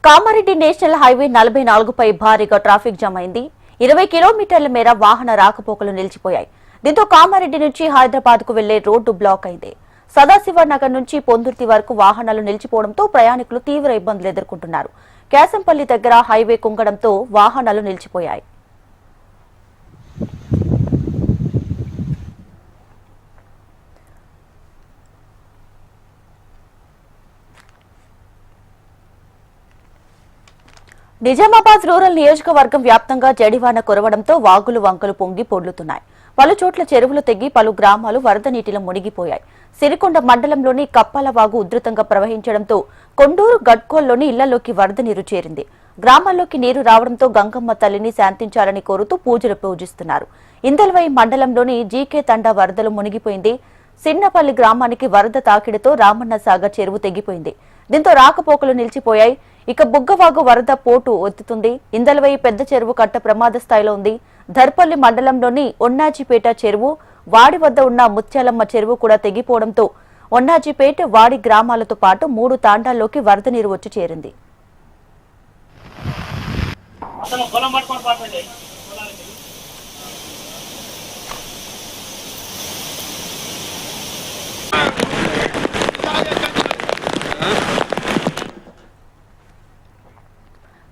Kamareddy national highway 44పై భారీగా traffic jam అయింది. 20 కిలోమీటర్ల మేర వాహన రాకపోకలు నిలిచిపోయాయి. దీంతో కామారెడ్డి నుంచి హైదరాబాద్ కు వెళ్లే రోడ్డు బ్లాక్ అయింది. సదాశివ నగర్ నుంచి పొందుర్తి వరకు వాహనాలు నిలిచిపోవడంతో ప్రయాణికులు తీవ్ర ఇబ్బందులు ఎదుర్కొంటున్నారు. కేశంపల్లి దగ్గర హైవే కుంగడంతో వాహనాలు నిలిచిపోయాయి. నిజామాబాద్ రూరల్ నియోజకవర్గం వ్యాప్తంగా జడివాన కురవడంతో వాగులు వంకలు పొంగి పొర్లుతున్నాయి. పలు చోట్ల చెరువులు తెగి పలు గ్రామాలు వరద నీటిలో మునిగిపోయాయి. సిరికొండ మండలంలోని కప్పాల వాగు ఉధృతంగా ప్రవహించడంతో కొండూరు గడ్కోల్లోని ఇళ్లలోకి వరద నీరు చేరింది. గ్రామాల్లోకి నీరు రావడంతో గంగమ్మ తల్లిని శాంతించాలని కోరుతూ పూజలు పూజిస్తున్నారు. ఇందల్వై మండలంలోని జీకే తండా వరదలు మునిగిపోయింది. సిన్నపల్లి గ్రామానికి వరద తాకిడితో రామన్న సాగర్ చెరువు తెగిపోయింది. దీంతో రాకపోకలు నిలిచిపోయాయి. ఇక బుగ్గవాగు వరద పోటు ఒత్తుతుంది. ఇందల్వై పెద్ద చెరువు కట్ట ప్రమాద స్థాయిలో ఉంది. ధర్పల్లి మండలంలోని ఒన్నాజీపేట చెరువు, వాడి వద్ద ఉన్న ముత్యాలమ్మ చెరువు కూడా తెగిపోవడంతో ఒన్నాజీపేట, వాడి గ్రామాలతో పాటు 3 తాండాల్లోకి వరద నీరు వచ్చి చేరింది.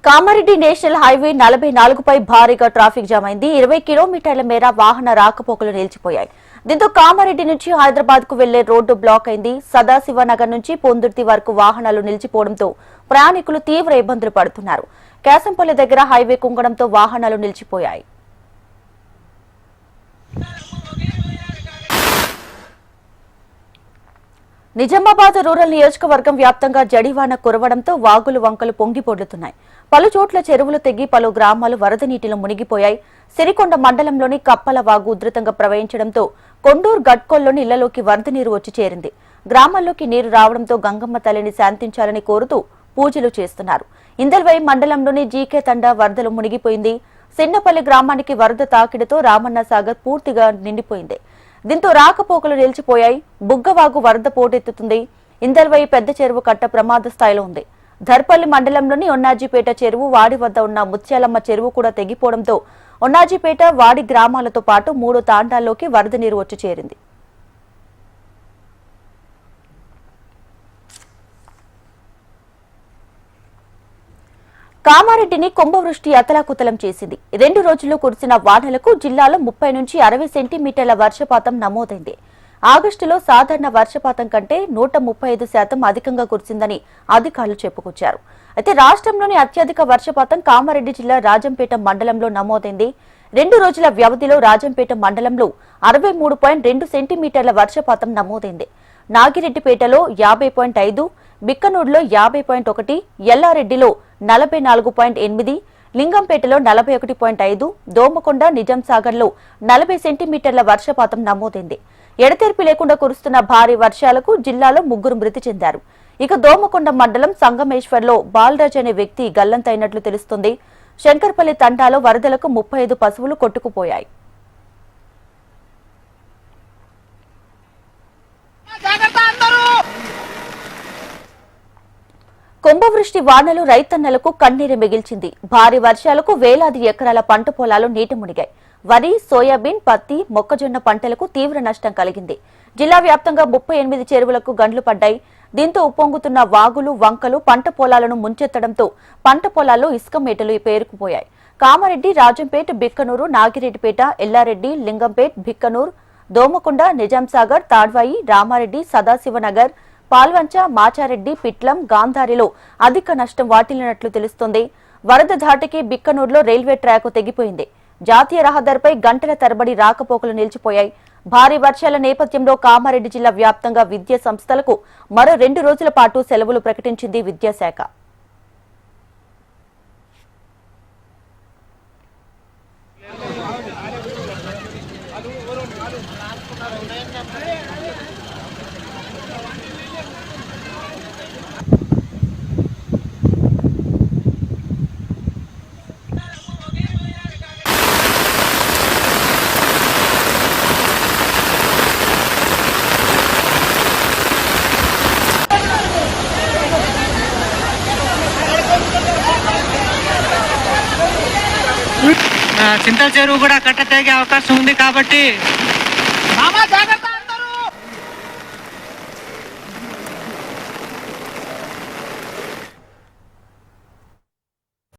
కామారెడ్డి నేషనల్ హైవే 44పై భారీగా ట్రాఫిక్ జామ్ అయింది. 20 కిలోమీటర్ల మేర వాహన రాకపోకలు నిలిచిపోయాయి. దీంతో కామారెడ్డి నుంచి హైదరాబాద్ కు వెళ్లే రోడ్డు బ్లాక్ అయింది. సదాశివ నగర్ నుంచి పొందుర్తి వరకు వాహనాలు నిలిచిపోవడంతో ప్రయాణికులు తీవ్ర ఇబ్బందులు పడుతున్నారు. కేశంపల్లి దగ్గర హైవే కుంగడంతో వాహనాలు నిలిచిపోయాయి. నిజామాబాద్ రూరల్ నియోజకవర్గం వ్యాప్తంగా జడివాన కురవడంతో వాగులు వంకలు పొంగి పొర్లుతున్నాయి. పలు చోట్ల చెరువులు తెగి పలు గ్రామాలు వరద నీటిలో మునిగిపోయాయి. సిరికొండ మండలంలోని కప్పల వాగు ఉధృతంగా ప్రవహించడంతో కొండూరు గడ్కోల్లోని ఇళ్లలోకి వరద నీరు వచ్చి చేరింది. గ్రామాల్లోకి నీరు రావడంతో గంగమ్మ తల్లిని శాంతించాలని కోరుతూ పూజలు చేస్తున్నారు. ఇందల్వై మండలంలోని జీకే తండా వరదలు మునిగిపోయింది. సిన్నపల్లి గ్రామానికి వరద తాకిడితో రామన్న సాగర్ పూర్తిగా నిండిపోయింది. దీంతో రాకపోకలు నిలిచిపోయాయి. బుగ్గవాగు వరద పోటెత్తుతుంది. ఇందల్వై పెద్ద చెరువు కట్ట ప్రమాద స్థాయిలో ఉంది. ధర్పల్లి మండలంలోని ఒన్నాజీపేట చెరువు, వాడి వద్ద ఉన్న ముత్యాలమ్మ చెరువు కూడా తెగిపోవడంతో ఒన్నాజీపేట, వాడి గ్రామాలతో పాటు 3 తాండాల్లోకి వరద నీరు వచ్చి చేరింది. కామారెడ్డిని కుంభవృష్టి అతలాకుతలం చేసింది. 2 రోజుల్లో కురిసిన వానలకు జిల్లాలో 30 నుంచి 60 సెంటీమీటర్ల వర్షపాతం నమోదైంది. ఆగస్టులో సాధారణ వర్షపాతం కంటే 135% అధికంగా కురిసిందని అధికారులు చెప్పుకొచ్చారు. అయితే రాష్ట్రంలోని అత్యధిక వర్షపాతం కామారెడ్డి జిల్లా రాజంపేట మండలంలో నమోదైంది. 2 రోజుల వ్యవధిలో రాజంపేట మండలంలో 63.2 సెంటీమీటర్ల వర్షపాతం నమోదైంది. నాగిరెడ్డిపేటలో 50.5, బిక్కనూరులో 50.1, ఎల్లారెడ్డిలో 44.8, లింగంపేటలో 41.5, దోమకొండ, నిజాంసాగర్లో 40 సెంటీమీటర్ల వర్షపాతం నమోదైంది. ఎడతెరిపి లేకుండా కురుస్తున్న భారీ వర్షాలకు జిల్లాలో 3 మృతి చెందారు. ఇక దోమకొండ మండలం సంగమేశ్వర్లో బాలరాజ్ అనే వ్యక్తి గల్లంతైనట్లు తెలుస్తుంది. శంకర్పల్లి తండాలో వరదలకు 35 పశువులు కొట్టుకుపోయాయి. కుంభవృష్టి వానలు రైతన్నలకు కన్నీరు మిగిల్చింది. భారీ వర్షాలకు వేలాది ఎకరాల పంట పొలాలు నీట మునిగాయి. వరి, సోయాబీన్, పత్తి, మొక్కజొన్న పంటలకు తీవ్ర నష్టం కలిగింది. జిల్లా వ్యాప్తంగా 38 చెరువులకు గండ్లు పడ్డాయి. దీంతో ఉప్పొంగుతున్న వాగులు, వంకలు పంట పొలాలను ముంచెత్తడంతో పంట పొలాల్లో ఇసుక మేటలు పేరుకుపోయాయి. కామారెడ్డి, రాజంపేట, బిక్కనూరు, నాగిరెడ్డిపేట, ఎల్లారెడ్డి, లింగంపేట్, బిక్కనూరు, దోమకొండ, నిజాంసాగర్, తాడ్వాయి, రామారెడ్డి, సదాశివనగర్, పాల్వంచ, మాచారెడ్డి, పిట్లం, గాంధారిలో అధిక నష్టం వాటిల్లినట్లు తెలుస్తోంది. వరద ధాటికి బిక్కనూరులో రైల్వే ట్రాక్ తెగిపోయింది. జాతీయ రహదారిపై గంటల తరబడి రాకపోకలు నిలిచిపోయాయి. భారీ వర్షాల నేపథ్యంలో కామారెడ్డి జిల్లా వ్యాప్తంగా విద్యా సంస్థలకు మరో 2 రోజుల పాటు సెలవులు ప్రకటించింది విద్యాశాఖ. చింతల చెరువు కూడా కట్ట తెగే అవకాశం ఉంది కాబట్టి మామా జాగ్రత్త